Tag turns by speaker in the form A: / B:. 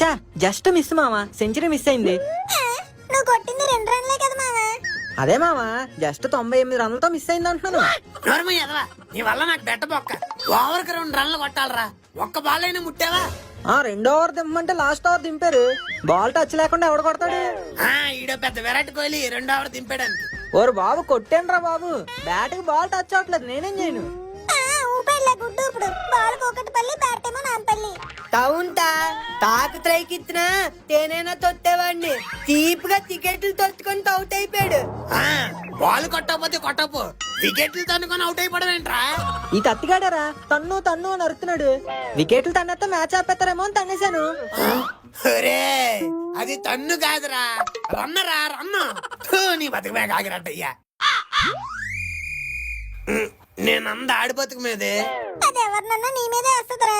A: చా just miss మావా, century miss అయింది.
B: నువ్వు కొట్టింది 2 రన్లే కదా మావా.
A: అదే మావా, జస్ట్ 98 రన్లతో మిస్ అయింది అంటున్నాను.
C: నోర్మయ్య ఎదవా, నీ వల్ల నాకు బెట్ట బొక్క. ఓవర్కి 2 రన్లు కొట్టాలరా, ఒక్క బాల్ అయినా ముట్టావా?
A: రెండో ఓవర్ దింపమంటే లాస్ట్ ఓవర్ దింపారు. బాల్ టచ్ లేకుండా ఎవడు కొడతాడు?
C: ఈడో పెద్ద విరాట్ కోహ్లీ 2 ఓవర్ దింపడానికి.
A: ఓరు బాబు, కొట్టాను రా బాబు, బ్యాట్ కి బాల్ టచ్ అవట్లేదు, నేనేం చేయను?
B: ఊపెళ్ళ గుడ్డు ఇప్పుడు బాల్ కోకటిపల్లి, బ్యాట్ ఏమో నాంపల్లి.
D: టౌన్తా తాకు త్రైకిచ్చిన తేనైనా తొత్తేవాడిని. చీప్ గా టికెట్లు తొత్తుకొని అవుట్ అయిపోయాడు.
C: బాల్ కొట్టకపోతే కొట్టపు, వికెట్లు తన్నుకొని అవుట్ అయిపోవడం ఏంట్రా?
A: ఈ తత్తిగాడారా తన్ను తన్ను అని అరుతున్నాడు. వికెట్లు తన్నేస్తే మ్యాచ్ ఆపేస్తారేమో అని తన్నేశాను.
C: ఒరే అది తన్ను కాదురా, రన్నరా రన్ను. నీ బతుకుమే కాగిరట్టయ్యా. నేనంద ఆడిపోతుకు మీదే.
B: అది ఎవరినన్నా నీ మీదే వస్తుందిరా.